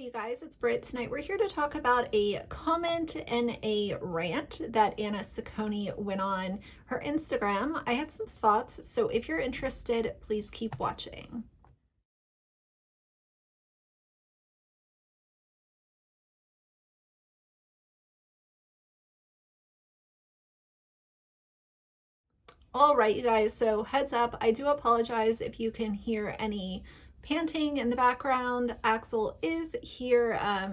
Hey you guys, it's Britt. Tonight we're here to talk about a comment and a rant that Anna Saccone went on her Instagram. I had some thoughts, so if you're interested, please keep watching. All right, you guys, so heads up, I do apologize if you can hear any panting in the background. Axel is here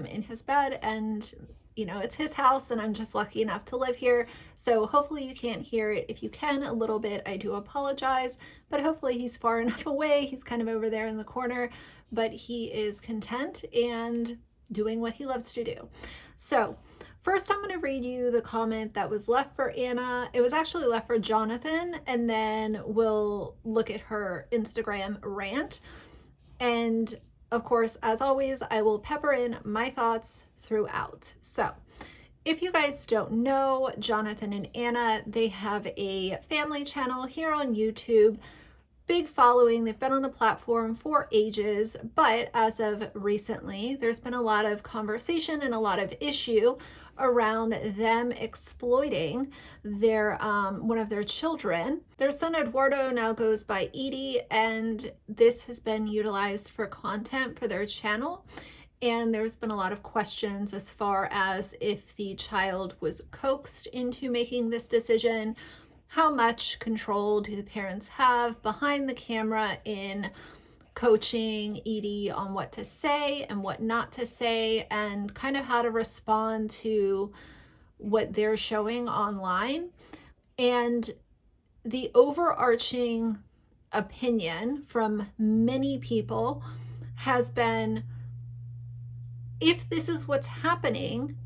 in his bed, and it's his house and I'm just lucky enough to live here. So hopefully you can't hear it. If you can a little bit, I do apologize, but hopefully he's far enough away. He's kind of over there in the corner, but he is content and doing what he loves to do. So first, I'm going to read you the comment that was left for Anna. It was actually left for Jonathan, and then we'll look at her Instagram rant. And of course, as always, I will pepper in my thoughts throughout. So if you guys don't know, Jonathan and Anna, they have a family channel here on YouTube. Big following. They've been on the platform for ages, but as of recently, there's been a lot of conversation and a lot of issue around them exploiting their one of their children. Their son Eduardo now goes by Edie, and this has been utilized for content for their channel. And there's been a lot of questions as far as if the child was coaxed into making this decision. How much control do the parents have behind the camera in coaching Edie on what to say and what not to say, and kind of how to respond to what they're showing online? And the overarching opinion from many people has been, if this is what's happening,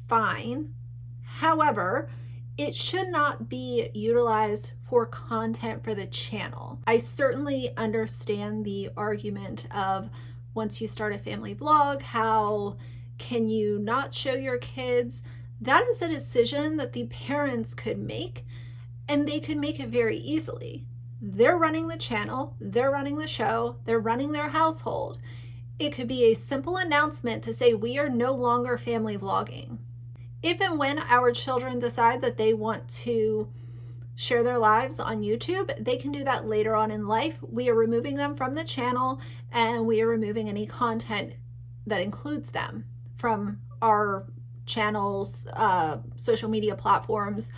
fine. However, it should not be utilized for content for the channel. I certainly understand the argument of, once you start a family vlog, how can you not show your kids? That is a decision that the parents could make, and they could make it very easily. They're running the channel, they're running the show, they're running their household. It could be a simple announcement to say, we are no longer family vlogging. If and when our children decide that they want to share their lives on YouTube, they can do that later on in life. We are removing them from the channel, and we are removing any content that includes them from our channels, social media platforms.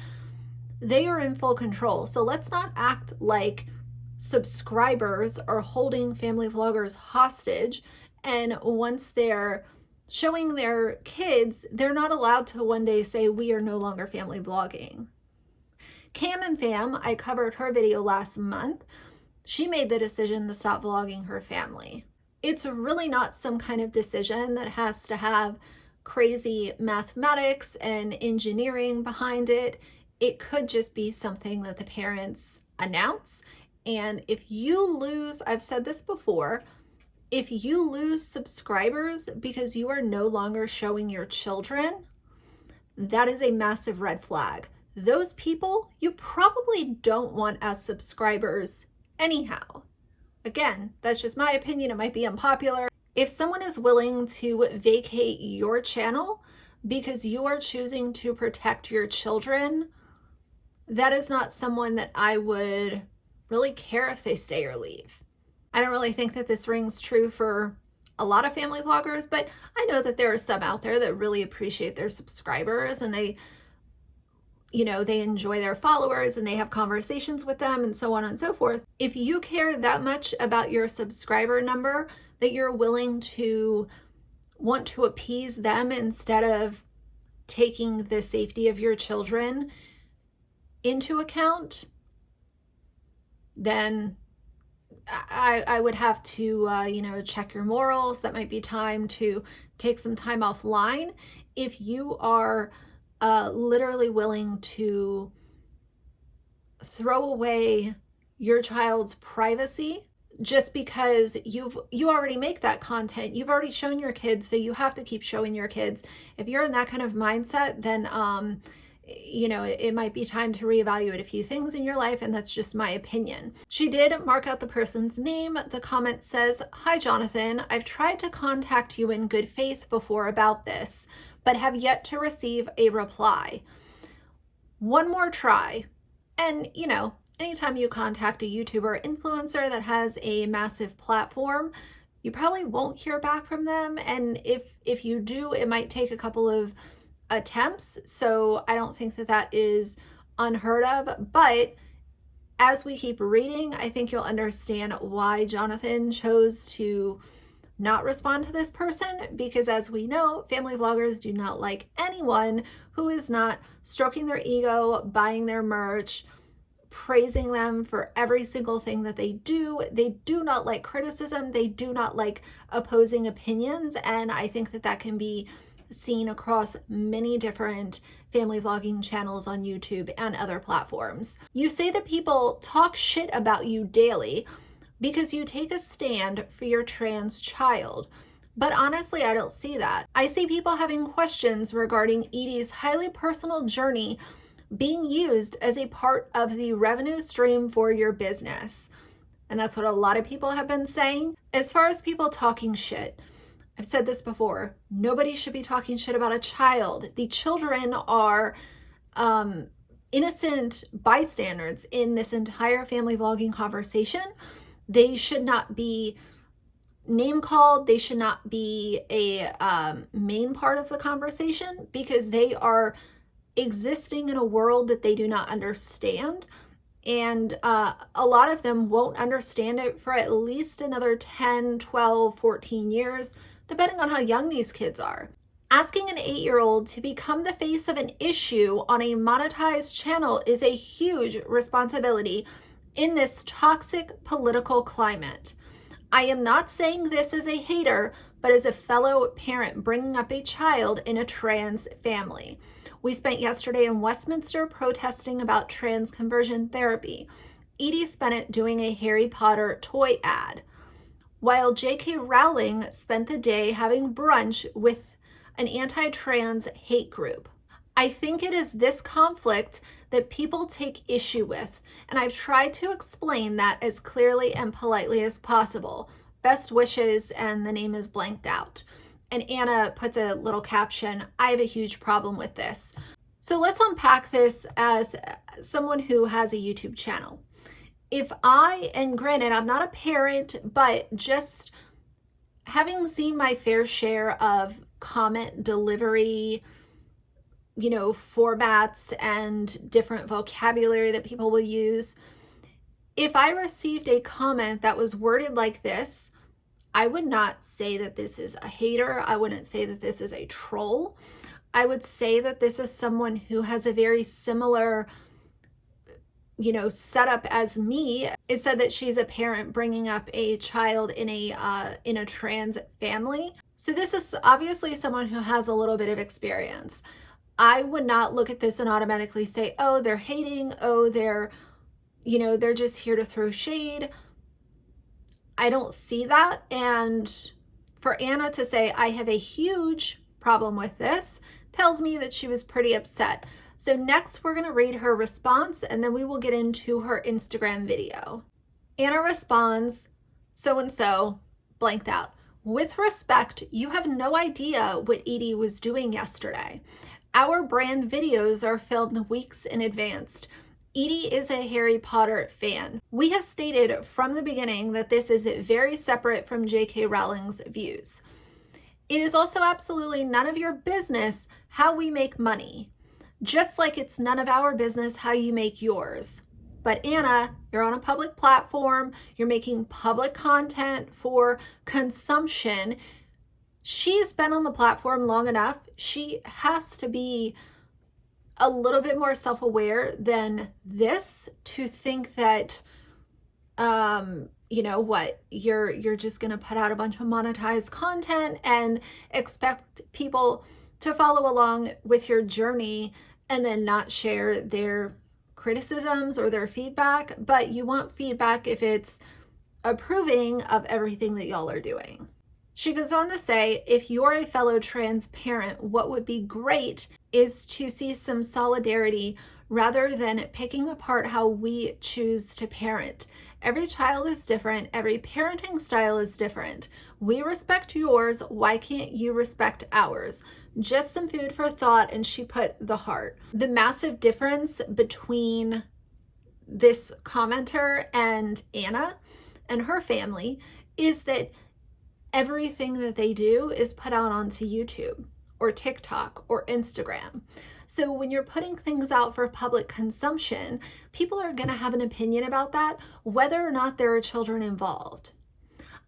They are in full control. So let's not act like subscribers are holding family vloggers hostage, and once they're showing their kids, they're not allowed to one day say, we are no longer family vlogging. Cam and Fam, I covered her video last month. She made the decision to stop vlogging her family. It's really not some kind of decision that has to have crazy mathematics and engineering behind it. It could just be something that the parents announce. And if you lose, I've said this before, if you lose subscribers because you are no longer showing your children, that is a massive red flag. Those people you probably don't want as subscribers anyhow. Again, that's just my opinion. It might be unpopular. If someone is willing to vacate your channel because you are choosing to protect your children, that is not someone that I would really care if they stay or leave. I don't really think that this rings true for a lot of family vloggers, but I know that there are some out there that really appreciate their subscribers, and they enjoy their followers and they have conversations with them and so on and so forth. If you care that much about your subscriber number that you're willing to want to appease them instead of taking the safety of your children into account, then I would have to, check your morals. That might be time to take some time offline. If you are literally willing to throw away your child's privacy just because you already make that content, you've already shown your kids, so you have to keep showing your kids. If you're in that kind of mindset, then it might be time to reevaluate a few things in your life, and that's just my opinion. She did mark out the person's name. The comment says, "Hi, Jonathan. I've tried to contact you in good faith before about this, but have yet to receive a reply. One more try." And, anytime you contact a YouTuber or influencer that has a massive platform, you probably won't hear back from them. And if you do, it might take a couple of attempts. So I don't think that that is unheard of. But as we keep reading, I think you'll understand why Jonathan chose to not respond to this person, because as we know, family vloggers do not like anyone who is not stroking their ego, buying their merch, praising them for every single thing that they do. They do not like criticism. They do not like opposing opinions. And I think that that can be seen across many different family vlogging channels on YouTube and other platforms. You say that people talk shit about you daily because you take a stand for your trans child. But honestly, I don't see that. I see people having questions regarding Edie's highly personal journey being used as a part of the revenue stream for your business. And that's what a lot of people have been saying. As far as people talking shit, I've said this before, nobody should be talking shit about a child. The children are innocent bystanders in this entire family vlogging conversation. They should not be name called. They should not be a main part of the conversation, because they are existing in a world that they do not understand. And a lot of them won't understand it for at least another 10, 12, 14 years, depending on how young these kids are. Asking an 8-year-old to become the face of an issue on a monetized channel is a huge responsibility in this toxic political climate. I am not saying this as a hater, but as a fellow parent bringing up a child in a trans family. We spent yesterday in Westminster protesting about trans conversion therapy. Edie spent it doing a Harry Potter toy ad, while J.K. Rowling spent the day having brunch with an anti-trans hate group. I think it is this conflict that people take issue with, and I've tried to explain that as clearly and politely as possible. Best wishes, and the name is blanked out. And Anna puts a little caption, "I have a huge problem with this." So let's unpack this as someone who has a YouTube channel. If and granted, I'm not a parent, but just having seen my fair share of comment delivery, formats and different vocabulary that people will use, if I received a comment that was worded like this, I would not say that this is a hater. I wouldn't say that this is a troll. I would say that this is someone who has a very similar, setup as me. It said that she's a parent bringing up a child in a trans family. So this is obviously someone who has a little bit of experience. I would not look at this and automatically say, oh, they're hating. Oh, they're just here to throw shade. I don't see that. And for Anna to say, I have a huge problem with this, tells me that she was pretty upset. So next we're going to read her response, and then we will get into her Instagram video. Anna responds, "So-and-so, blanked out. With respect, you have no idea what Edie was doing yesterday. Our brand videos are filmed weeks in advance. Edie is a Harry Potter fan. We have stated from the beginning that this is very separate from J.K. Rowling's views. It is also absolutely none of your business how we make money, just like it's none of our business how you make yours. But Anna, you're on a public platform, you're making public content for consumption. She's been on the platform long enough. She has to be a little bit more self-aware than this to think that, you're just going to put out a bunch of monetized content and expect people to follow along with your journey and then not share their criticisms or their feedback. But you want feedback if it's approving of everything that y'all are doing. She goes on to say, if you're a fellow trans parent, what would be great is to see some solidarity rather than picking apart how we choose to parent. Every child is different. Every parenting style is different. We respect yours. Why can't you respect ours? Just some food for thought. And she put the heart. The massive difference between this commenter and Anna and her family is that everything that they do is put out onto YouTube or TikTok or Instagram. So when you're putting things out for public consumption, people are going to have an opinion about that, whether or not there are children involved.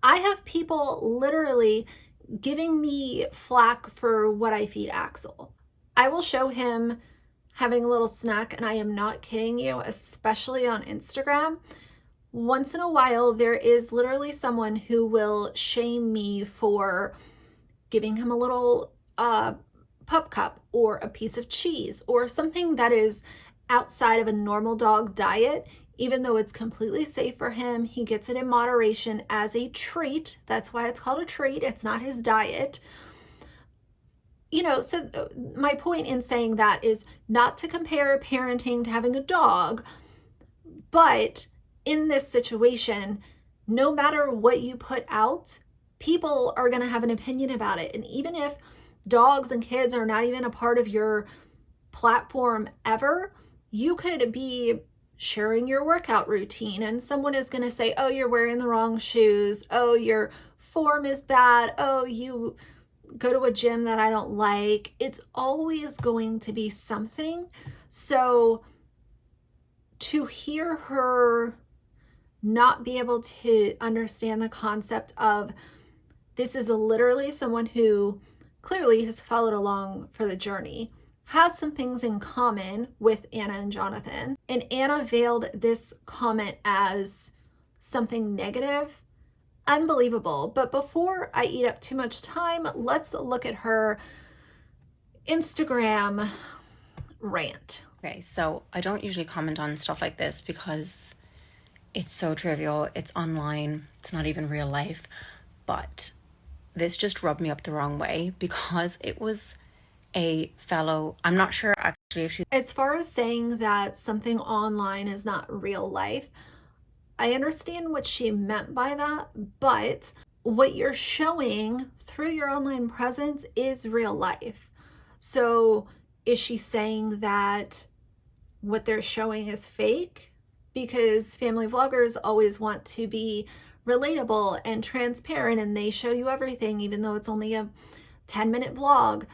I have people literally giving me flack for what I feed Axel. I will show him having a little snack, and I am not kidding you, especially on Instagram. Once in a while, there is literally someone who will shame me for giving him a little pup cup or a piece of cheese or something that is outside of a normal dog diet. Even though it's completely safe for him, he gets it in moderation as a treat. That's why it's called a treat. It's not his diet. You know, so my point in saying that is not to compare parenting to having a dog, but in this situation, no matter what you put out, people are going to have an opinion about it. And even if dogs and kids are not even a part of your platform ever, you could be sharing your workout routine and someone is going to say, oh, you're wearing the wrong shoes. Oh, your form is bad. Oh, you go to a gym that I don't like. It's always going to be something. So to hear her not be able to understand the concept of this is literally someone who clearly has followed along for the journey, has some things in common with Anna and Jonathan. And Anna veiled this comment as something negative. Unbelievable. But before I eat up too much time, let's look at her Instagram rant. Okay, so I don't usually comment on stuff like this because it's so trivial. It's online. It's not even real life. But this just rubbed me up the wrong way because it was a fellow, I'm not sure actually if she... As far as saying that something online is not real life, I understand what she meant by that, but what you're showing through your online presence is real life. So is she saying that what they're showing is fake? Because family vloggers always want to be relatable and transparent and they show you everything, even though it's only a 10-minute vlog.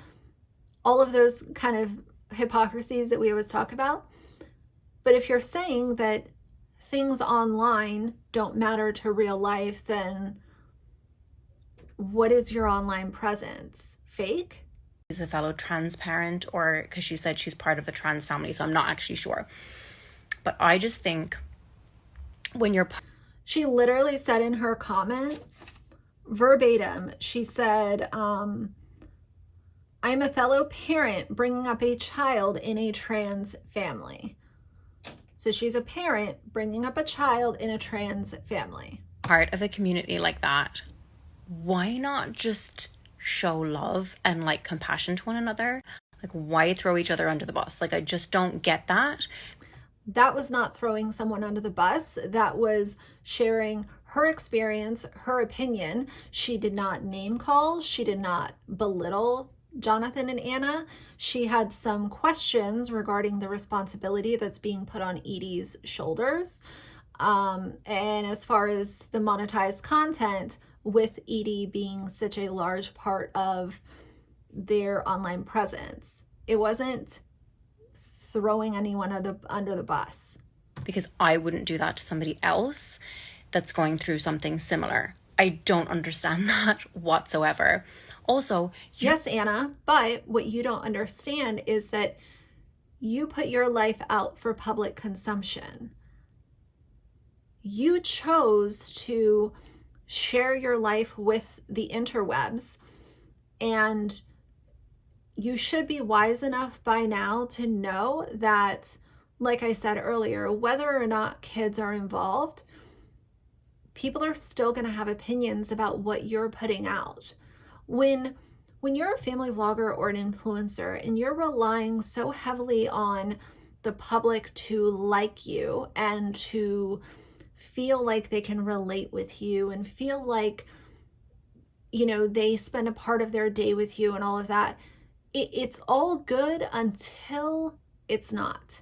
All of those kind of hypocrisies that we always talk about. But if you're saying that things online don't matter to real life, then what is your online presence? Fake? She's a fellow trans parent, or because she said she's part of a trans family, so I'm not actually sure. But I just think when you're... She literally said in her comment, verbatim, she said, I'm a fellow parent bringing up a child in a trans family. So she's a parent bringing up a child in a trans family. Part of a community like that, why not just show love and like compassion to one another? Like, why throw each other under the bus? Like, I just don't get that. That was not throwing someone under the bus. That was sharing her experience, her opinion. She did not name call. She did not belittle Jonathan and Anna. She had some questions regarding the responsibility that's being put on Edie's shoulders. And as far as the monetized content, with Edie being such a large part of their online presence, it wasn't throwing anyone under the bus. Because I wouldn't do that to somebody else that's going through something similar. I don't understand that whatsoever. Also, yes, Anna, but what you don't understand is that you put your life out for public consumption. You chose to share your life with the interwebs, and you should be wise enough by now to know that, like I said earlier, whether or not kids are involved, people are still going to have opinions about what you're putting out. When you're a family vlogger or an influencer and you're relying so heavily on the public to like you and to feel like they can relate with you and feel like, you know, they spend a part of their day with you and all of that, it's all good until it's not.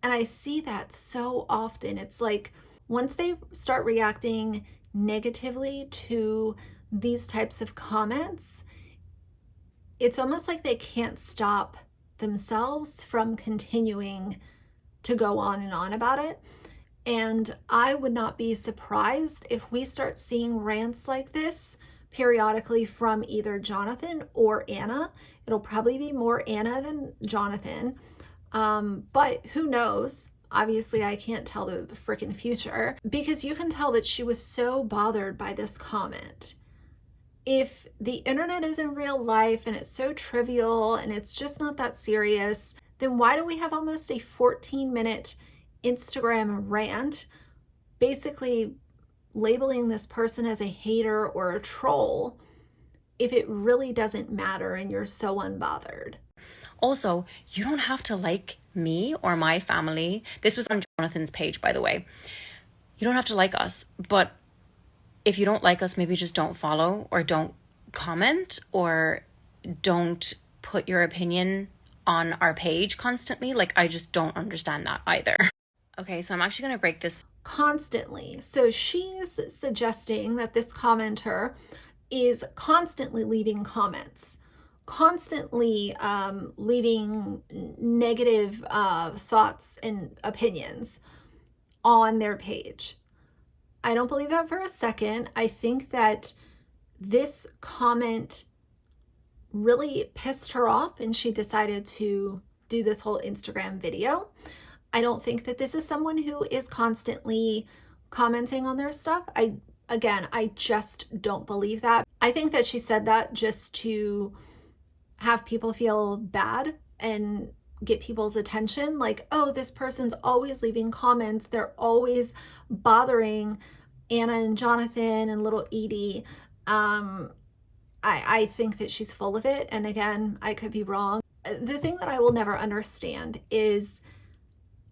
And I see that so often. It's like once they start reacting negatively to these types of comments, it's almost like they can't stop themselves from continuing to go on and on about it. And I would not be surprised if we start seeing rants like this periodically from either Jonathan or Anna. It'll probably be more Anna than Jonathan. But who knows? Obviously, I can't tell the freaking future, because you can tell that she was so bothered by this comment. If the internet is in real life and it's so trivial and it's just not that serious, then why do we have almost a 14-minute Instagram rant basically labeling this person as a hater or a troll if it really doesn't matter and you're so unbothered? Also, you don't have to like me or my family. This was on Jonathan's page, by the way. You don't have to like us, but if you don't like us, maybe just don't follow or don't comment or don't put your opinion on our page constantly. Like, I just don't understand that either. Okay, so I'm actually going to break this constantly. So she's suggesting that this commenter is constantly leaving comments, constantly leaving negative thoughts and opinions on their page. I don't believe that for a second. I think that this comment really pissed her off and she decided to do this whole Instagram video. I don't think that this is someone who is constantly commenting on their stuff. I just don't believe that. I think that she said that just to have people feel bad and get people's attention. Like, oh, this person's always leaving comments. They're always bothering Anna and Jonathan and little Edie. I think that she's full of it. And again, I could be wrong. The thing that I will never understand is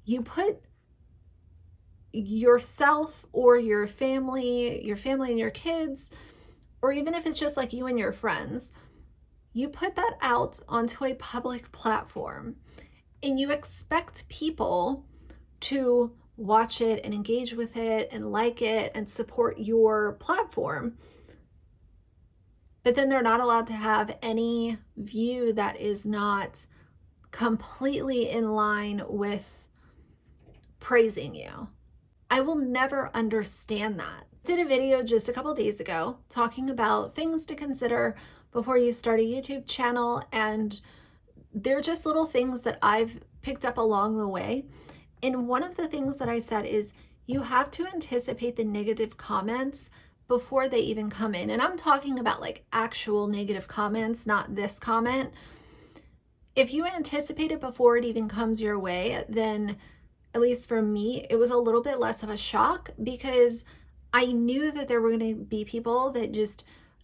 you put yourself or your family and your kids, or even if it's just like you and your friends, you put that out onto a public platform and you expect people to watch it and engage with it and like it and support your platform. But then they're not allowed to have any view that is not completely in line with praising you. I will never understand that. I did a video just a couple days ago talking about things to consider before you start a YouTube channel, and they're just little things that I've picked up along the way. And one of the things that I said is you have to anticipate the negative comments before they even come in. And I'm talking about like actual negative comments, not this comment. If you anticipate it before it even comes your way, then at least for me, it was a little bit less of a shock, because I knew that there were going to be people that just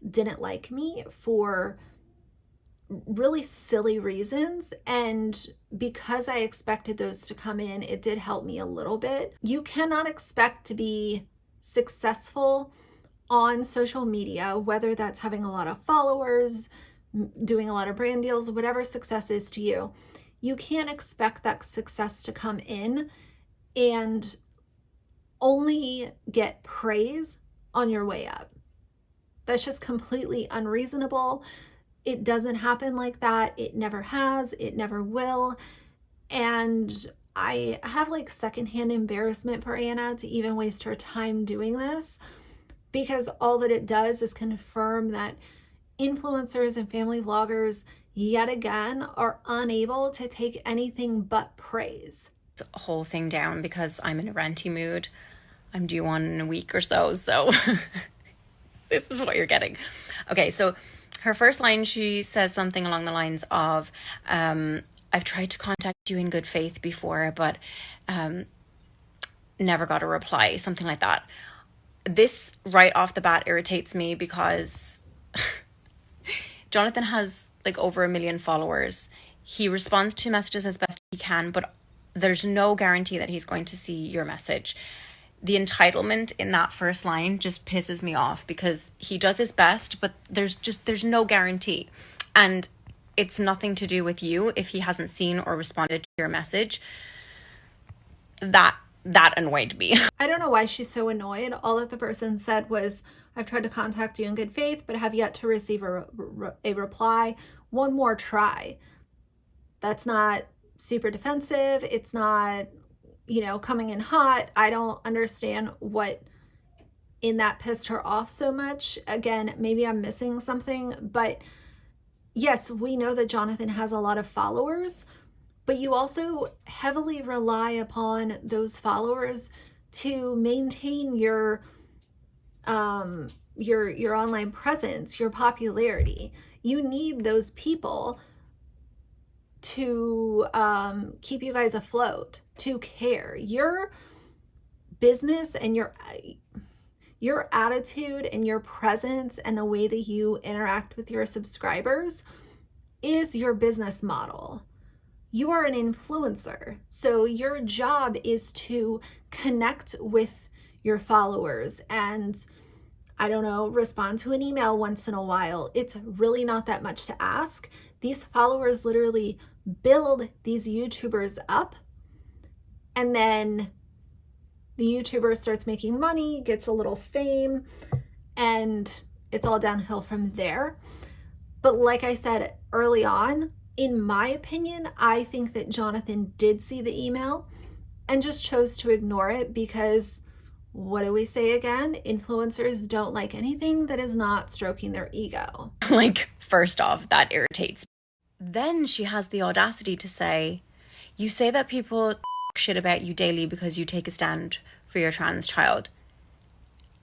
didn't like me for really silly reasons. And because I expected those to come in, it did help me a little bit. You cannot expect to be successful on social media, whether that's having a lot of followers, doing a lot of brand deals, whatever success is to you. You can't expect that success to come in and only get praise on your way up. That's just completely unreasonable. It doesn't happen like that. It never has. It never will. And I have like secondhand embarrassment for Anna to even waste her time doing this, because all that it does is confirm that influencers and family vloggers yet again are unable to take anything but praise. a whole thing down because I'm in a ranty mood. I'm due one in a week or so, so this is what you're getting. Okay, so her first line, she says something along the lines of, I've tried to contact you in good faith before, but never got a reply, something like that. This right off the bat irritates me because Jonathan has like over 1 million followers. He responds to messages as best he can, but there's no guarantee that he's going to see your message. The entitlement in that first line just pisses me off because he does his best, but there's no guarantee. And it's nothing to do with you if he hasn't seen or responded to your message. That annoyed me. I don't know why she's so annoyed. All that the person said was, I've tried to contact you in good faith, but have yet to receive a reply. One more try. That's not super defensive. It's not, coming in hot. I don't understand what in that pissed her off so much. Again, maybe I'm missing something, but yes, we know that Jonathan has a lot of followers, but you also heavily rely upon those followers to maintain your online presence, your popularity. You need those people to keep you guys afloat, to care. Your business and your attitude and your presence and the way that you interact with your subscribers is your business model. You are an influencer, so your job is to connect with your followers and, I don't know, respond to an email once in a while. It's really not that much to ask. These followers literally build these YouTubers up, and then the YouTuber starts making money, gets a little fame, and it's all downhill from there. But like I said early on, in my opinion, I think that Jonathan did see the email and just chose to ignore it because, what do we say again? Influencers don't like anything that is not stroking their ego. Like, first off, that irritates. Then she has the audacity to say, you say that people shit about you daily because you take a stand for your trans child.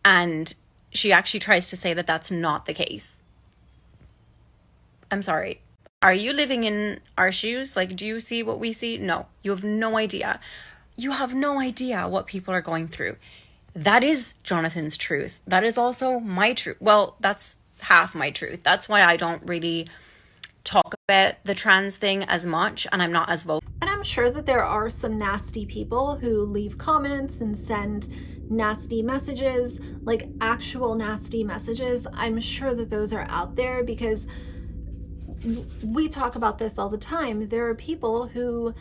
And she actually tries to say that that's not the case. I'm sorry. Are you living in our shoes? Like, do you see what we see? No, you have no idea. You have no idea what people are going through. That is Jonathan's truth. That is also my truth. Well, that's half my truth. That's why I don't really talk about the trans thing as much, and I'm not as vocal. And I'm sure that there are some nasty people who leave comments and send nasty messages, like actual nasty messages. I'm sure that those are out there because we talk about this all the time. There are people who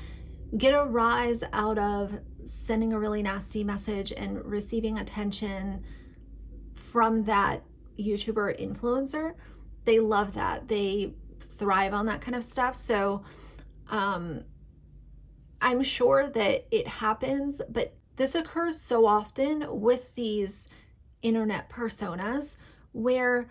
get a rise out of sending a really nasty message and receiving attention from that YouTuber or influencer. They love that. They thrive on that kind of stuff. So I'm sure that it happens, but this occurs so often with these internet personas where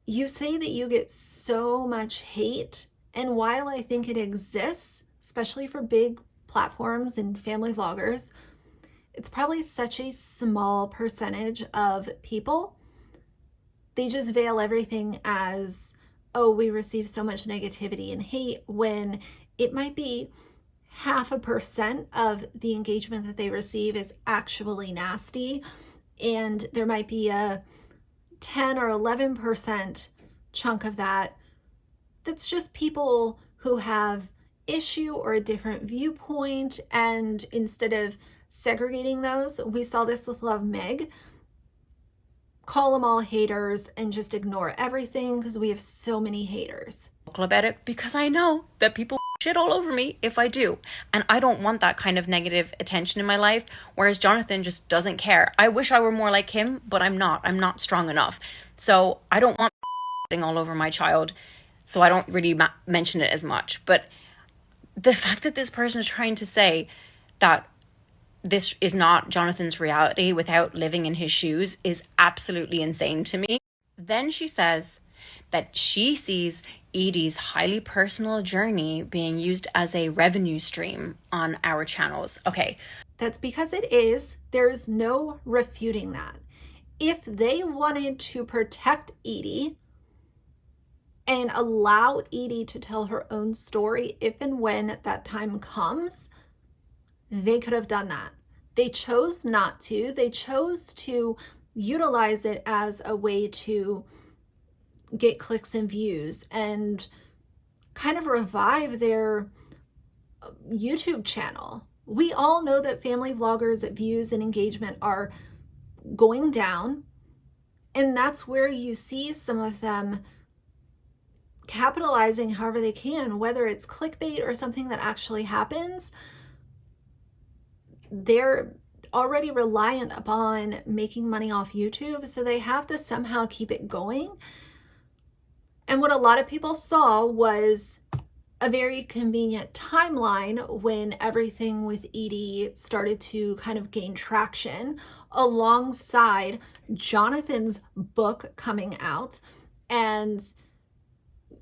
you say that you get so much hate, and while I think it exists, especially for big platforms and family vloggers, it's probably such a small percentage of people. They just veil everything as, oh, we receive so much negativity and hate, when it might be 0.5% of the engagement that they receive is actually nasty, and there might be a 10 or 11% chunk of that that's just people who have issue or a different viewpoint. And instead of segregating those, we saw this with Love Meg, call them all haters and just ignore everything because we have so many haters. About it because I know that people shit all over me if I do, and I don't want that kind of negative attention in my life, whereas Jonathan just doesn't care. I wish I were more like him, but I'm not strong enough, so I don't want all over my child, so I don't really mention it as much. But the fact that this person is trying to say that this is not Jonathan's reality without living in his shoes is absolutely insane to me. Then she says that she sees Edie's highly personal journey being used as a revenue stream on our channels. Okay. That's because it is. There's no refuting that. If they wanted to protect Edie and allow Edie to tell her own story if and when that time comes, they could have done that. They chose not to. They chose to utilize it as a way to get clicks and views and kind of revive their YouTube channel. We all know that family vloggers' views and engagement are going down, and that's where you see some of them capitalizing however they can, whether it's clickbait or something that actually happens. They're already reliant upon making money off YouTube, so they have to somehow keep it going. And what a lot of people saw was a very convenient timeline when everything with Edie started to kind of gain traction alongside Jonathan's book coming out and,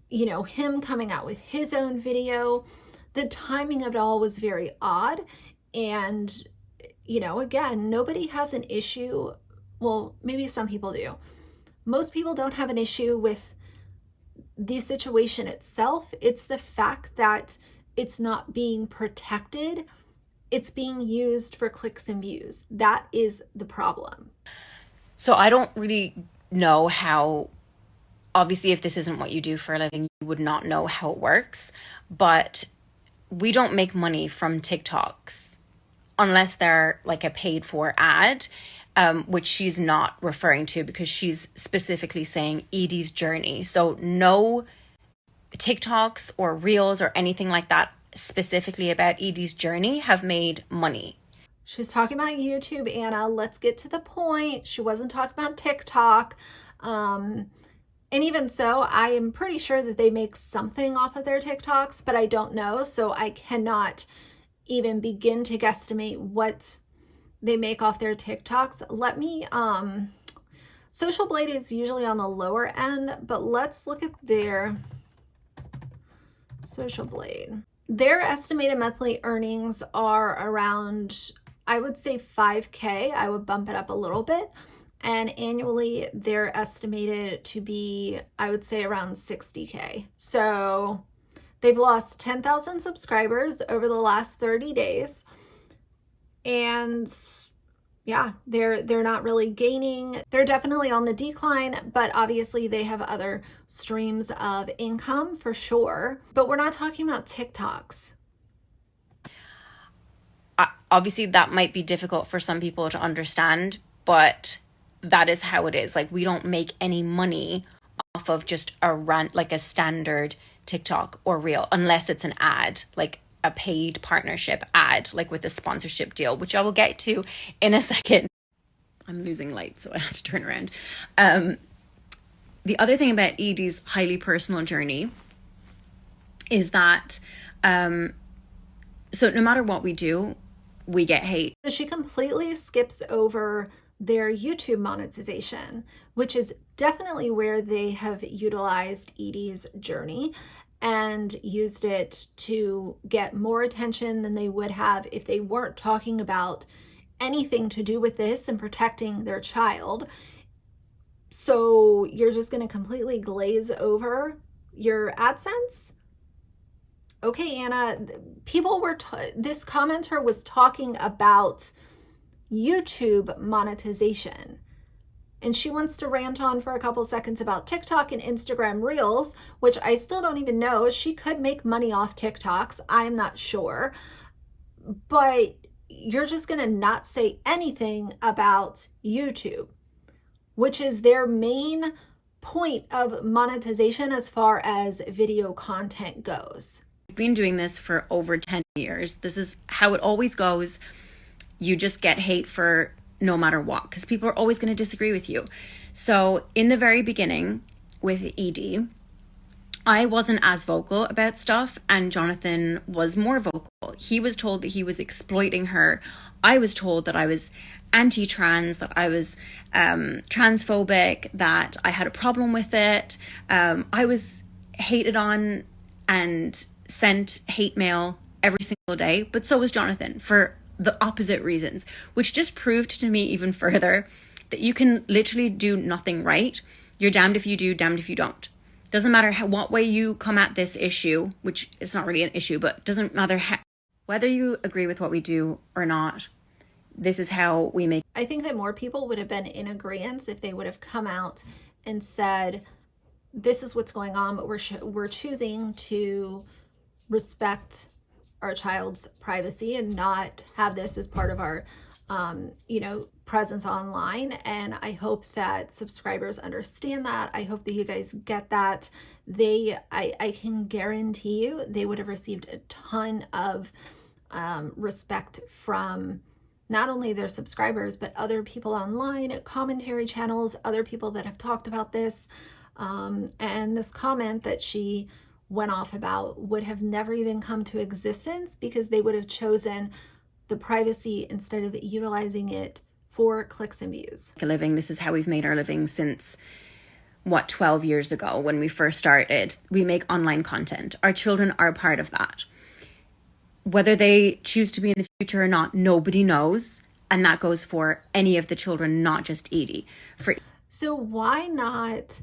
you know, him coming out with his own video. The timing of it all was very odd. And, you know, again, nobody has an issue. Well, maybe some people do. Most people don't have an issue with the situation itself. It's the fact that it's not being protected. It's being used for clicks and views. That is the problem. So I don't really know how, obviously, if this isn't what you do for a living, you would not know how it works. But we don't make money from TikToks unless they're like a paid for ad, which she's not referring to because she's specifically saying Edie's journey. So no TikToks or reels or anything like that specifically about Edie's journey have made money. She's talking about YouTube, Anna. Let's get to the point. She wasn't talking about TikTok. And even so, I am pretty sure that they make something off of their TikToks, but I don't know. So I cannot even begin to guesstimate what they make off their TikToks. Let me, Social Blade is usually on the lower end, but let's look at their Social Blade. Their estimated monthly earnings are around, I would say 5K. I would bump it up a little bit. And annually, they're estimated to be, I would say, around 60K. So they've lost 10,000 subscribers over the last 30 days. And yeah, they're not really gaining. They're definitely on the decline, but obviously they have other streams of income for sure. But we're not talking about TikToks. Obviously, that might be difficult for some people to understand, but that is how it is. Like, we don't make any money off of just a rant, like a standard TikTok or reel, unless it's an ad, like a paid partnership ad, like with a sponsorship deal, which I will get to in a second. I'm losing light, so I had to turn around. The other thing about Edie's highly personal journey is that, so no matter what we do, we get hate. So she completely skips over their YouTube monetization, which is definitely where they have utilized Edie's journey and used it to get more attention than they would have if they weren't talking about anything to do with this and protecting their child. So you're just going to completely glaze over your AdSense? Okay, Anna, people were, this commenter was talking about YouTube monetization. And she wants to rant on for a couple seconds about TikTok and Instagram Reels, which I still don't even know. She could make money off TikToks. I'm not sure. But you're just going to not say anything about YouTube, which is their main point of monetization as far as video content goes. We've been doing this for over 10 years. This is how it always goes. You just get hate for no matter what, because people are always going to disagree with you. So in the very beginning with Edie, I wasn't as vocal about stuff and Jonathan was more vocal. He was told that he was exploiting her. I was told that I was anti-trans, that I was transphobic, that I had a problem with it. I was hated on and sent hate mail every single day, but so was Jonathan for the opposite reasons, which just proved to me even further that you can literally do nothing right. You're damned if you do, damned if you don't. Doesn't matter what way you come at this issue, which is not really an issue, but doesn't matter whether you agree with what we do or not. this is how we make. I think that more people would have been in agreement if they would have come out and said, this is what's going on, but we're choosing to respect our child's privacy and not have this as part of our presence online. And I hope that subscribers understand that. I hope that you guys get that. I can guarantee you they would have received a ton of respect from not only their subscribers, but other people online, commentary channels, other people that have talked about this. And this comment that she went off about would have never even come to existence because they would have chosen the privacy instead of utilizing it for clicks and views. A living. This is how we've made our living since 12 years ago when we first started. We make online content. Our children are part of that. Whether they choose to be in the future or not, nobody knows. And that goes for any of the children, not just Edie. So why not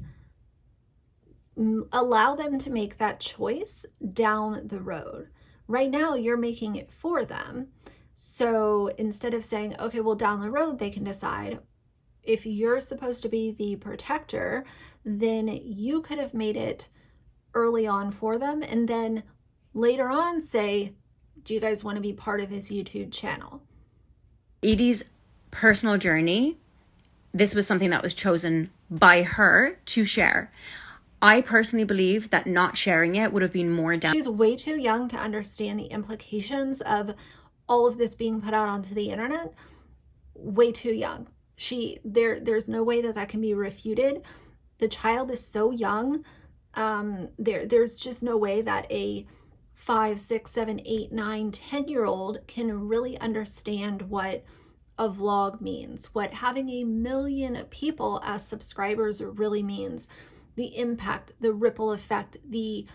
allow them to make that choice down the road? Right now, you're making it for them. So instead of saying, okay, well, down the road, they can decide. If you're supposed to be the protector, then you could have made it early on for them. And then later on say, do you guys want to be part of this YouTube channel? Edie's personal journey, this was something that was chosen by her to share. I personally believe that not sharing it would have been more down. She's way too young to understand the implications of all of this being put out onto the internet. Way too young. There's no way that can be refuted. The child is so young. There's just no way that a 5, 6, 7, 8, 9, 10-year-old can really understand what a vlog means, what having 1 million people as subscribers really means, the impact, the ripple effect, the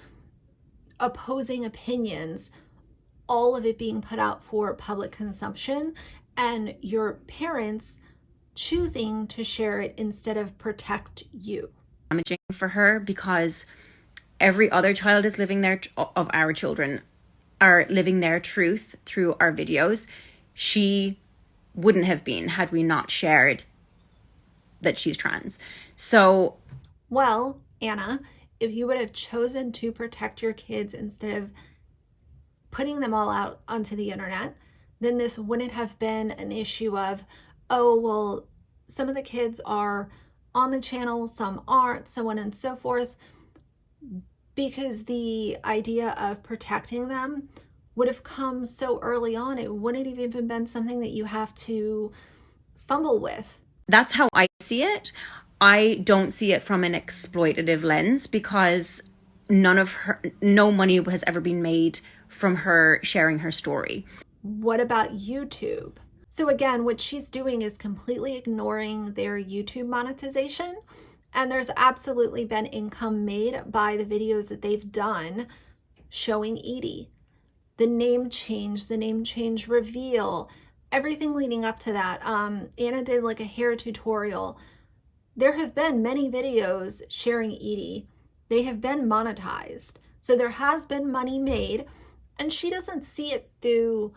opposing opinions, all of it being put out for public consumption, and your parents choosing to share it instead of protect you. Damaging for her because every other child is living of our children are living their truth through our videos. She wouldn't have been had we not shared that she's trans. So, well, Anna, if you would have chosen to protect your kids instead of putting them all out onto the internet, then this wouldn't have been an issue of, oh, well, some of the kids are on the channel, some aren't, so on and so forth, because the idea of protecting them would have come so early on. It wouldn't have even been something that you have to fumble with. That's how I see it. I don't see it from an exploitative lens because no money has ever been made from her sharing her story. What about YouTube? So again, what she's doing is completely ignoring their YouTube monetization. And there's absolutely been income made by the videos that they've done showing Edie. The name change reveal, everything leading up to that. Anna did like a hair tutorial. There have been many videos sharing Edie. They have been monetized. So there has been money made, and she doesn't see it through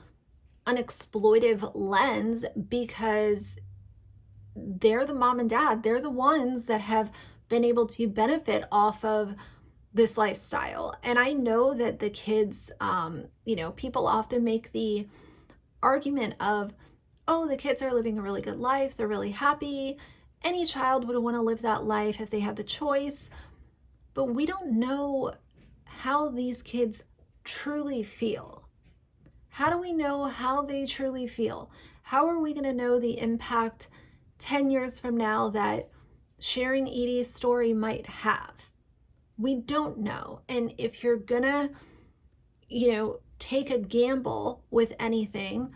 an exploitive lens because they're the mom and dad. They're the ones that have been able to benefit off of this lifestyle. And I know that the kids, people often make the argument of, oh, the kids are living a really good life. They're really happy. Any child would want to live that life if they had the choice. But we don't know how these kids truly feel. How do we know how they truly feel? How are we going to know the impact 10 years from now that sharing Edie's story might have? We don't know. And if you're gonna, take a gamble with anything,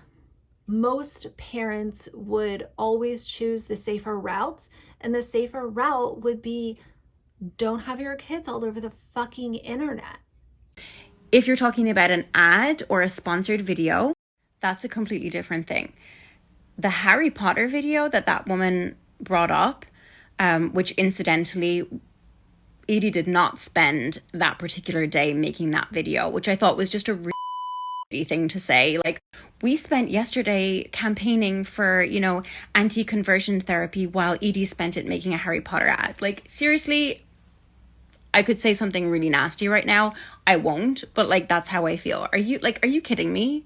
most parents would always choose the safer route. And the safer route would be, don't have your kids all over the fucking internet. If you're talking about an ad or a sponsored video, that's a completely different thing. The Harry Potter video that woman brought up, which incidentally, Edie did not spend that particular day making that video, which I thought was just a thing to say. Like, we spent yesterday campaigning for, anti-conversion therapy while Edie spent it making a Harry Potter ad. Like, seriously, I could say something really nasty right now. I won't, but like, that's how I feel. Are you kidding me?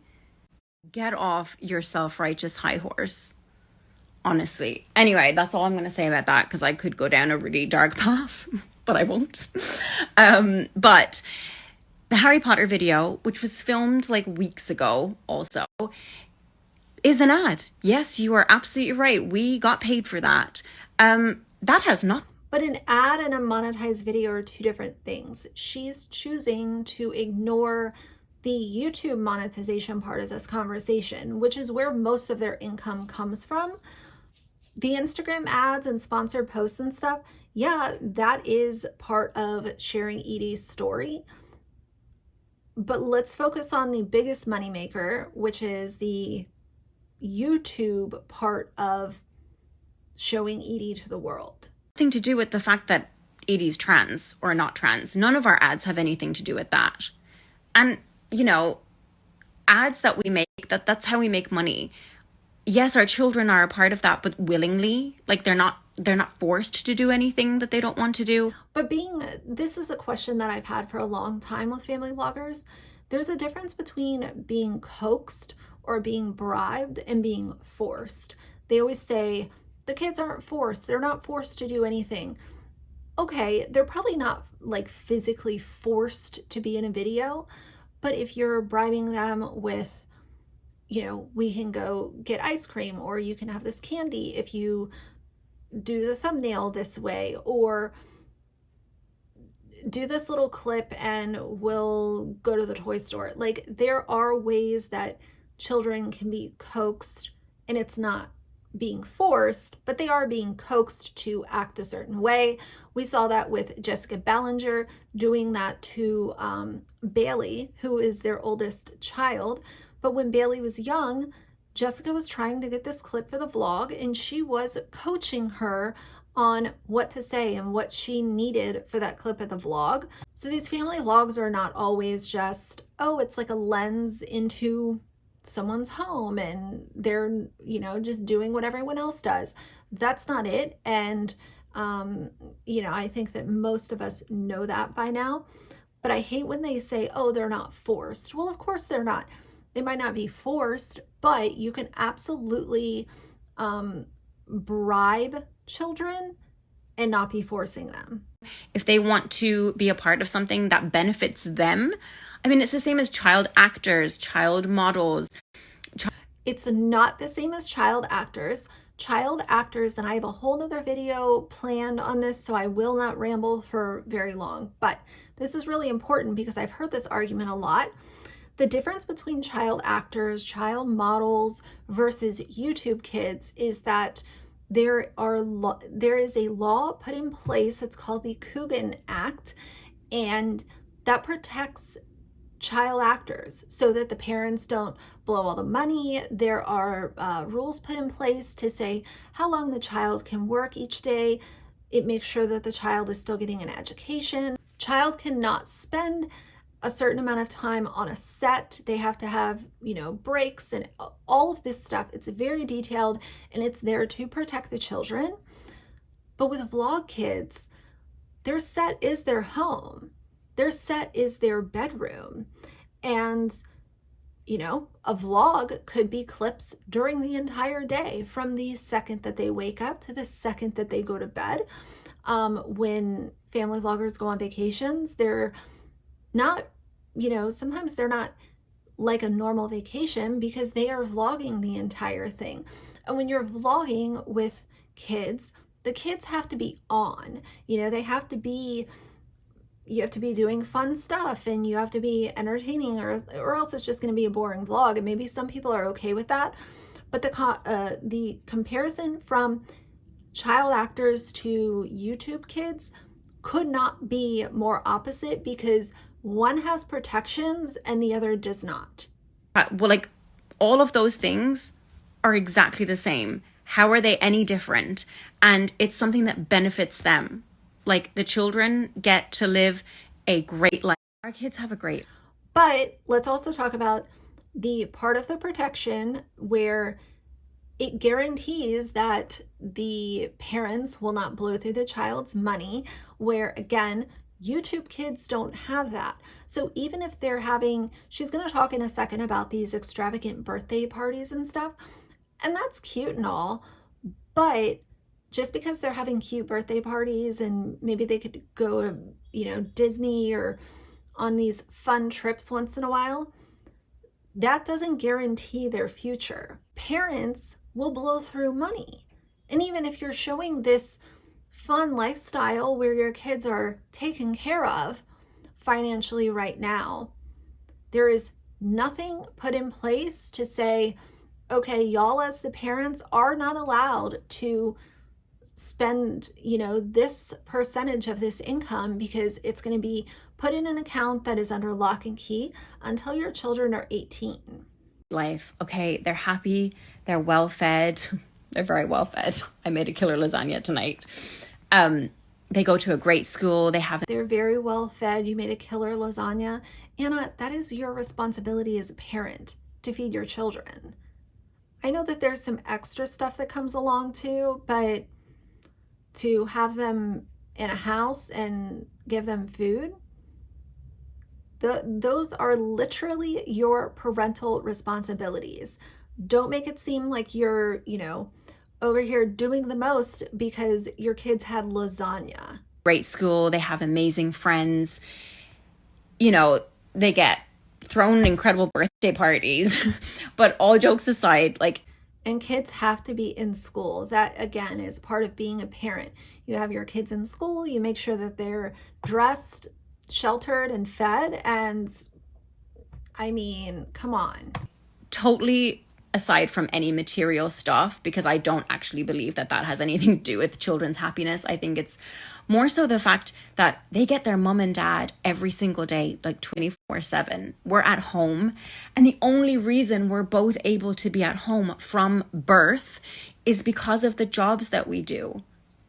Get off your self-righteous high horse. Honestly. Anyway, that's all I'm going to say about that, because I could go down a really dark path, but I won't. But the Harry Potter video, which was filmed like weeks ago also, is an ad. Yes, you are absolutely right. We got paid for that. That has nothing. But an ad and a monetized video are two different things. She's choosing to ignore the YouTube monetization part of this conversation, which is where most of their income comes from. The Instagram ads and sponsored posts and stuff, yeah, that is part of sharing Edie's story. But let's focus on the biggest moneymaker, which is the YouTube part of showing Edie to the world. Nothing to do with the fact that Edie's trans or not trans. None of our ads have anything to do with that. And, ads that we make, that's how we make money. Yes, our children are a part of that, but willingly. Like, they're not forced to do anything that they don't want to do. But this is a question that I've had for a long time with family vloggers. There's a difference between being coaxed or being bribed and being forced. They always say, the kids aren't forced. They're not forced to do anything. Okay, they're probably not like physically forced to be in a video, but if you're bribing them with, we can go get ice cream, or you can have this candy if you do the thumbnail this way, or do this little clip and we'll go to the toy store. Like, there are ways that children can be coaxed, and it's not being forced, but they are being coaxed to act a certain way. We saw that with Jessica Ballinger doing that to Bailey, who is their oldest child. But when Bailey was young, Jessica was trying to get this clip for the vlog, and she was coaching her on what to say and what she needed for that clip of the vlog. So these family vlogs are not always just, it's like a lens into someone's home and they're, just doing what everyone else does. That's not it. And, I think that most of us know that by now. But I hate when they say, they're not forced. Well, of course they're not. They might not be forced, but you can absolutely bribe children and not be forcing them. If they want to be a part of something that benefits them, I mean, it's the same as child actors, child models. It's not the same as child actors. Child actors, and I have a whole nother video planned on this, so I will not ramble for very long, but this is really important because I've heard this argument a lot. The difference between child actors, child models versus YouTube kids is that there is a law put in place. It's called the Coogan Act, and that protects child actors so that the parents don't blow all the money. There are rules put in place to say how long the child can work each day. It makes sure that the child is still getting an education. Child cannot spend a certain amount of time on a set. They have to have, breaks and all of this stuff. It's very detailed, and it's there to protect the children. But with vlog kids, their set is their home. Their set is their bedroom. And, a vlog could be clips during the entire day, from the second that they wake up to the second that they go to bed. When family vloggers go on vacations, they're not, sometimes they're not like a normal vacation because they are vlogging the entire thing. And when you're vlogging with kids, the kids have to be on, they have to be, you have to be doing fun stuff and you have to be entertaining, or else it's just going to be a boring vlog. And maybe some people are okay with that. But the comparison from child actors to YouTube kids could not be more opposite, because one has protections and the other does not. Well, like, all of those things are exactly the same. How are they any different? And it's something that benefits them. Like, the children get to live a great life. Our kids have a great. But let's also talk about the part of the protection where it guarantees that the parents will not blow through the child's money, where again, YouTube kids don't have that. So even if they're having, she's going to talk in a second about these extravagant birthday parties and stuff, and that's cute and all, but just because they're having cute birthday parties and maybe they could go to, Disney or on these fun trips once in a while, that doesn't guarantee their future. Parents will blow through money. And even if you're showing this fun lifestyle where your kids are taken care of financially right now, there is nothing put in place to say, okay, y'all as the parents are not allowed to spend, this percentage of this income because it's going to be put in an account that is under lock and key until your children are 18. Life, okay, they're happy, they're well fed, they're very well fed. I made a killer lasagna tonight. They go to a great school, they're very well fed. You made a killer lasagna. Anna, that is your responsibility as a parent to feed your children. I know that there's some extra stuff that comes along too, but to have them in a house and give them food, those are literally your parental responsibilities. Don't make it seem like you're, over here doing the most because your kids had lasagna. great school, they have amazing friends, they get thrown incredible birthday parties. But all jokes aside, and kids have to be in school. That again is part of being a parent. You have your kids in school, you make sure that they're dressed, sheltered, and fed. And I mean, come on. totally aside from any material stuff, because I don't actually believe that has anything to do with children's happiness. I think it's more so the fact that they get their mom and dad every single day, like 24/7. We're at home. And the only reason we're both able to be at home from birth is because of the jobs that we do.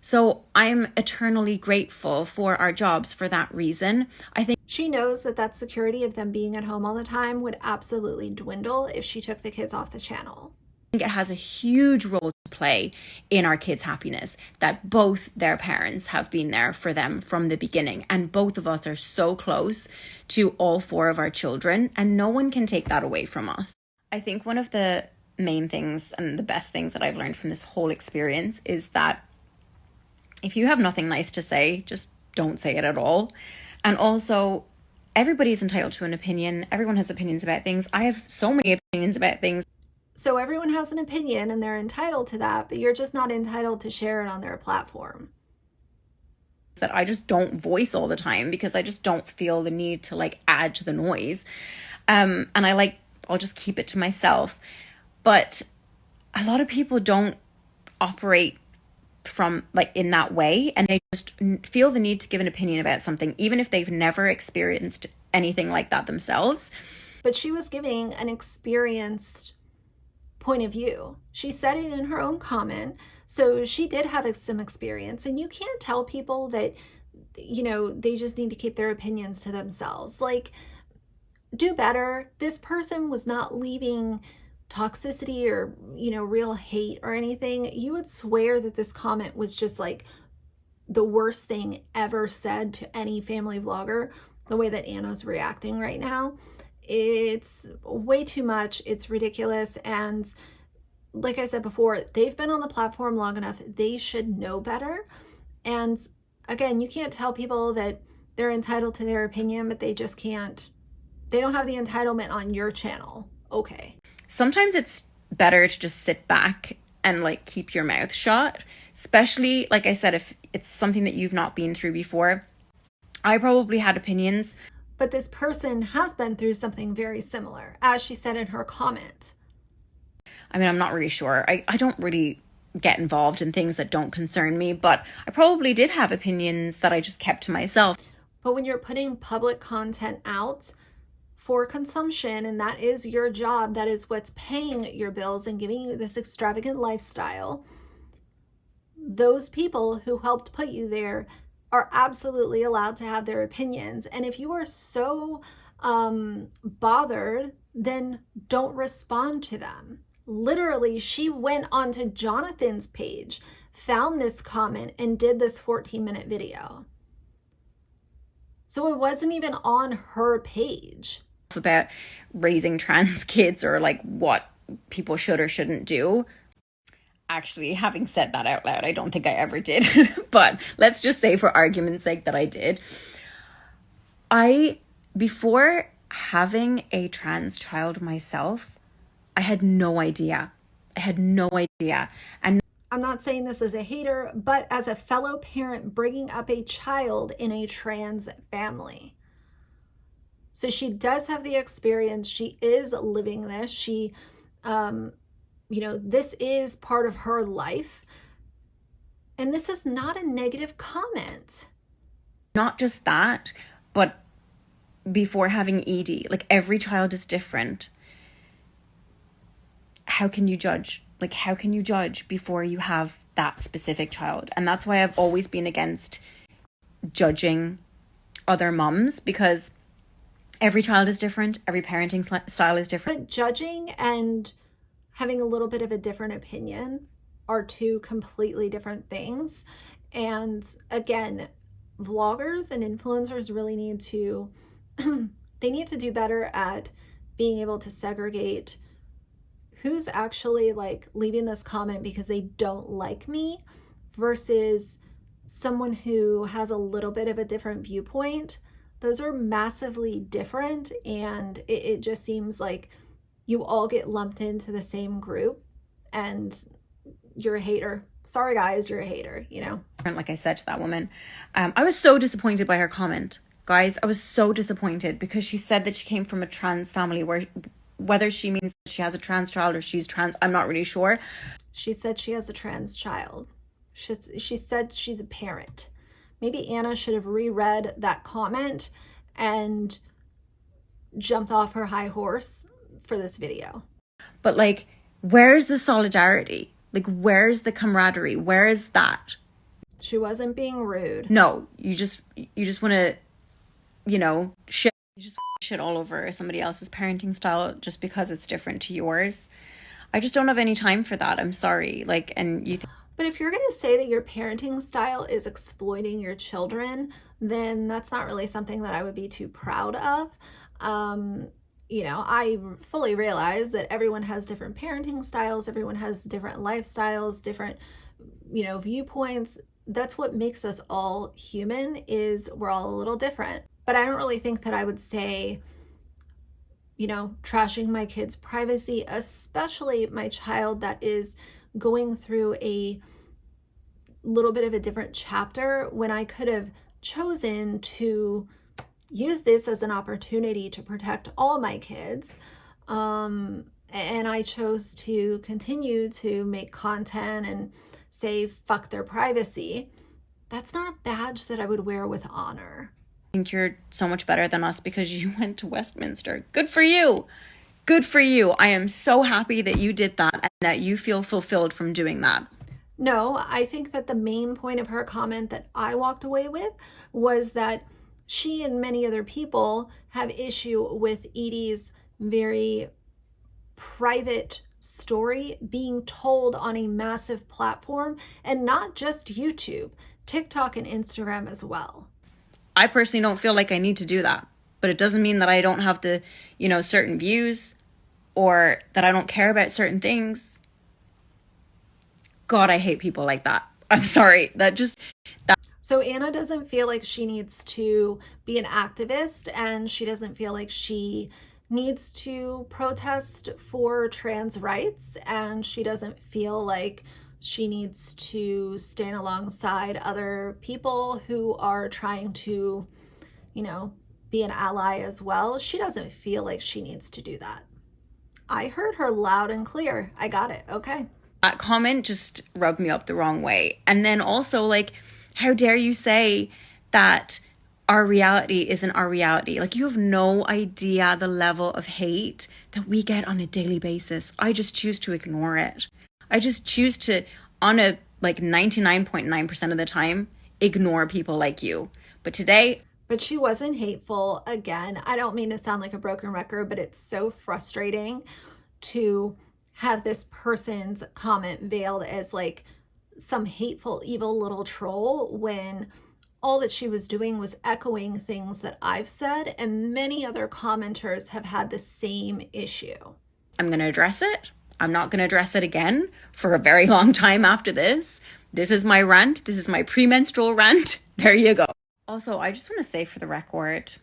So I'm eternally grateful for our jobs for that reason. I think she knows that security of them being at home all the time would absolutely dwindle if she took the kids off the channel. it has a huge role to play in our kids' happiness that both their parents have been there for them from the beginning. And both of us are so close to all four of our children, and no one can take that away from us. I think one of the main things and the best things that I've learned from this whole experience is that if you have nothing nice to say, just don't say it at all. And also, everybody's entitled to an opinion. Everyone has opinions about things. I have so many opinions about things. So everyone has an opinion and they're entitled to that, but you're just not entitled to share it on their platform. That I just don't voice all the time because I just don't feel the need to add to the noise. And I'll just keep it to myself. But a lot of people don't operate from in that way, and they just feel the need to give an opinion about something even if they've never experienced anything like that themselves. But she was giving an experienced point of view. She said it in her own comment, so she did have some experience, and you can't tell people that they just need to keep their opinions to themselves. Do better. This person was not leaving toxicity or real hate or anything. You would swear that this comment was just the worst thing ever said to any family vlogger. The way that Anna's reacting right now, it's way too much. It's ridiculous. And like I said before, they've been on the platform long enough. They should know better. And again, you can't tell people that they're entitled to their opinion, but they just can't. They don't have the entitlement on your channel. Okay. Sometimes it's better to just sit back and keep your mouth shut, especially like I said, if it's something that you've not been through before. I probably had opinions, but this person has been through something very similar, as she said in her comment. I mean, I'm not really sure. I don't really get involved in things that don't concern me, but I probably did have opinions that I just kept to myself. But when you're putting public content out for consumption, and that is your job, that is what's paying your bills and giving you this extravagant lifestyle, those people who helped put you there are absolutely allowed to have their opinions. And if you are so bothered then don't respond to them. Literally, she went onto Jonathan's page, found this comment, and did this 14-minute video. So it wasn't even on her page. About raising trans kids or like what people should or shouldn't do. Actually, having said that out loud, I don't think I ever did. But let's just say for argument's sake that I did. Before having a trans child myself, I had no idea. And I'm not saying this as a hater, but as a fellow parent bringing up a child in a trans family. So she does have the experience. She is living this. She, this is part of her life. And this is not a negative comment. Not just that, but before having ED, like every child is different. How can you judge? Like, how can you judge before you have that specific child? And that's why I've always been against judging other mums, because every child is different. Every parenting style is different. But judging and having a little bit of a different opinion are two completely different things. And again, vloggers and influencers really need to, they need to do better at being able to segregate who's actually like leaving this comment because they don't like me versus someone who has a little bit of a different viewpoint. Those are massively different, and it just seems like you all get lumped into the same group and you're a hater. Sorry guys, you're a hater, Like I said to that woman, I was so disappointed by her comment. Guys, I was so disappointed because she said that she came from a trans family, where whether she means she has a trans child or she's trans, I'm not really sure. She said she has a trans child. She said she's a parent. Maybe Anna should have reread that comment and jumped off her high horse for this video. But like, where's the solidarity? Like, where's the camaraderie? Where is that? She wasn't being rude. No, you just want to, shit all over somebody else's parenting style just because it's different to yours. I just don't have any time for that. I'm sorry. Like, and you but if you're going to say that your parenting style is exploiting your children, then that's not really something that I would be too proud of. I fully realize that everyone has different parenting styles. Everyone has different lifestyles, different, viewpoints. That's what makes us all human, is we're all a little different. But I don't really think that I would say, trashing my kids' privacy, especially my child that is going through a little bit of a different chapter, when I could have chosen to use this as an opportunity to protect all my kids. And I chose to continue to make content and say, fuck their privacy. That's not a badge that I would wear with honor. I think you're so much better than us because you went to Westminster. Good for you. Good for you. I am so happy that you did that and that you feel fulfilled from doing that. No, I think that the main point of her comment that I walked away with was that she and many other people have issue with Edie's very private story being told on a massive platform, and not just YouTube, TikTok and Instagram as well. I personally don't feel like I need to do that, but it doesn't mean that I don't have the, certain views or that I don't care about certain things. God, I hate people like that. I'm sorry. So Anna doesn't feel like she needs to be an activist, and she doesn't feel like she needs to protest for trans rights, and she doesn't feel like she needs to stand alongside other people who are trying to, be an ally as well. She doesn't feel like she needs to do that. I heard her loud and clear. I got it. Okay. That comment just rubbed me up the wrong way. And then also, like, how dare you say that our reality isn't our reality? Like, you have no idea the level of hate that we get on a daily basis. I just choose to ignore it. I just choose to, on a 99.9% of the time, ignore people like you. But But she wasn't hateful. Again, I don't mean to sound like a broken record, but it's so frustrating to have this person's comment veiled as like some hateful, evil little troll when all that she was doing was echoing things that I've said, and many other commenters have had the same issue. I'm going to address it. I'm not going to address it again for a very long time after this. This is my rant. This is my premenstrual rant. There you go. Also, I just want to say for the record,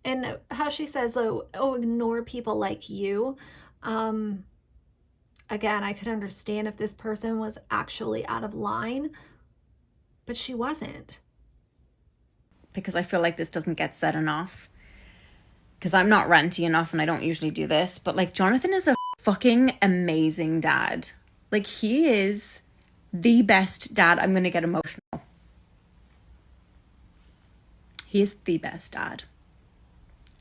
and how she says, oh, ignore people like you. Again, I could understand if this person was actually out of line, but she wasn't. Because I feel like this doesn't get said enough. Because I'm not ranty enough and I don't usually do this, but like Jonathan is a fucking amazing dad. Like he is the best dad. I'm going to get emotional. He is the best dad.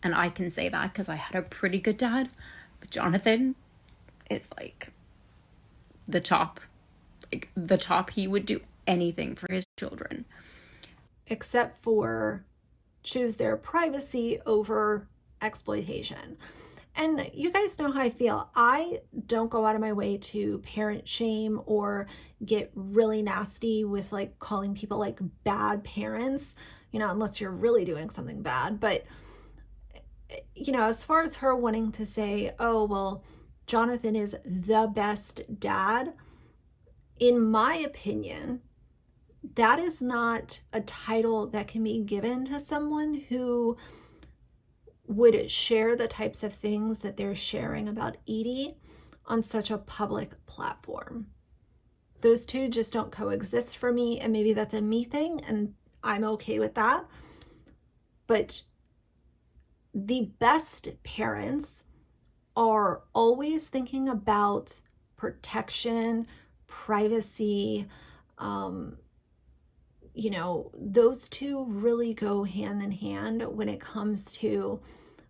And I can say that because I had a pretty good dad. But Jonathan is like the top. Like the top. He would do anything for his children. Except for choose their privacy over exploitation. And you guys know how I feel. I don't go out of my way to parent shame or get really nasty with like calling people like bad parents, you know, unless you're really doing something bad. But, you know, as far as her wanting to say, oh, well, Jonathan is the best dad, in my opinion, that is not a title that can be given to someone who would share the types of things that they're sharing about Edie on such a public platform. Those two just don't coexist for me, and maybe that's a me thing, and I'm okay with that. But the best parents are always thinking about protection, privacy. You know, those two really go hand in hand when it comes to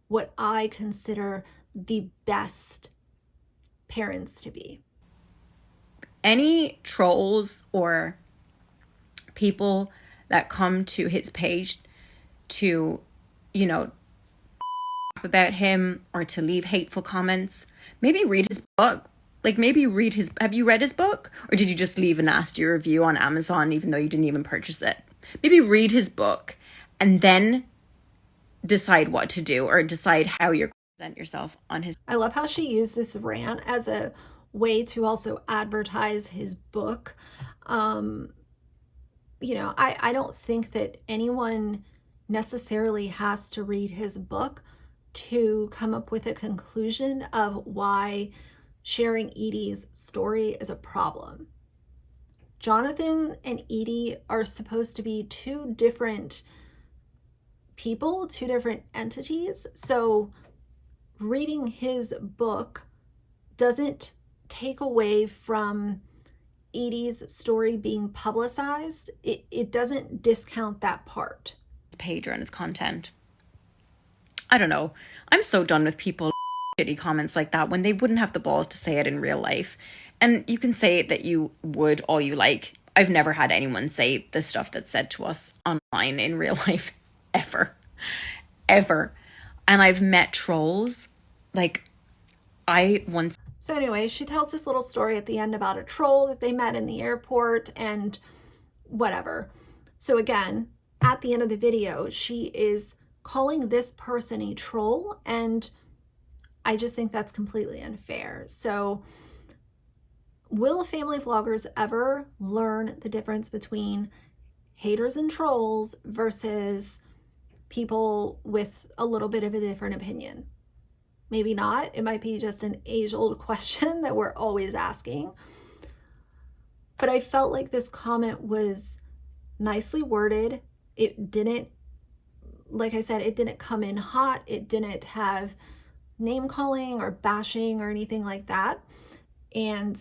what I consider the best parents to be. Any trolls or people that come to his page to, you know, about him or to leave hateful comments, maybe read his book. Like maybe read his, have you read his book? Or did you just leave a nasty review on Amazon even though you didn't even purchase it? Maybe read his book and then decide what to do or decide how you're going to present yourself on his. I love how she used this rant as a way to also advertise his book. You know, I don't think that anyone necessarily has to read his book to come up with a conclusion of why sharing Edie's story is a problem. Jonathan and Edie are supposed to be two different people, two different entities. So reading his book doesn't take away from Edie's story being publicized. It doesn't discount that part. Page and his content. I don't know. I'm so done with people shitty comments like that when they wouldn't have the balls to say it in real life. And you can say that you would all you like. I've never had anyone say the stuff that's said to us online in real life ever. And I've met trolls. Like I once. So anyway, she tells this little story at the end about a troll that they met in the airport and whatever. So again, at the end of the video, she is calling this person a troll, and I just think that's completely unfair. So will family vloggers ever learn the difference between haters and trolls versus people with a little bit of a different opinion? Maybe not. It might be just an age-old question that we're always asking. But I felt like this comment was nicely worded. It didn't, like I said, it didn't come in hot. It didn't have name calling or bashing or anything like that. And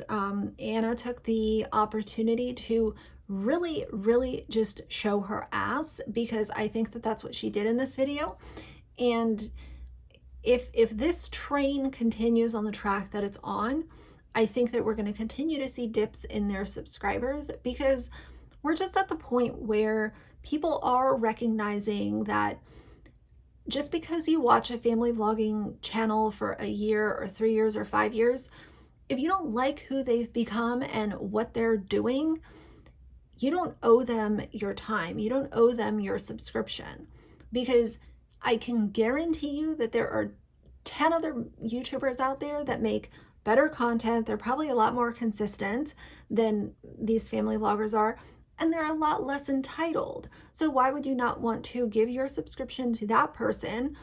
Anna took the opportunity to really just show her ass, because I think that that's what she did in this video. And if this train continues on the track that it's on, I think that we're going to continue to see dips in their subscribers, because we're just at the point where people are recognizing that just because you watch a family vlogging channel for a year or 3 years or 5 years, if you don't like who they've become and what they're doing, you don't owe them your time. You don't owe them your subscription, because I can guarantee you that there are 10 other YouTubers out there that make better content. They're probably a lot more consistent than these family vloggers are, and they're a lot less entitled. So why would you not want to give your subscription to that person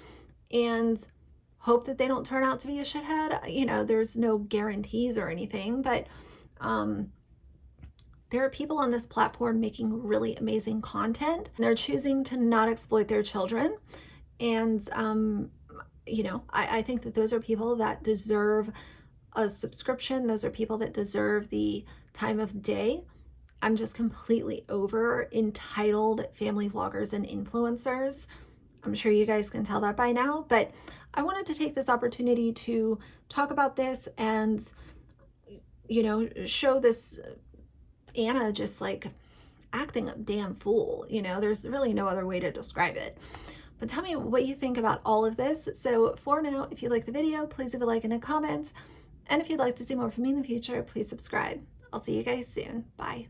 and hope that they don't turn out to be a shithead? You know, there's no guarantees or anything, but there are people on this platform making really amazing content. They're choosing to not exploit their children. And, you know, I think that those are people that deserve a subscription. Those are people that deserve the time of day. I'm just completely over entitled family vloggers and influencers. I'm sure you guys can tell that by now, but I wanted to take this opportunity to talk about this and, you know, show this Anna just like acting a damn fool. You know, there's really no other way to describe it. But tell me what you think about all of this. So for now, if you like the video, please leave a like and a comment. And if you'd like to see more from me in the future, please subscribe. I'll see you guys soon. Bye.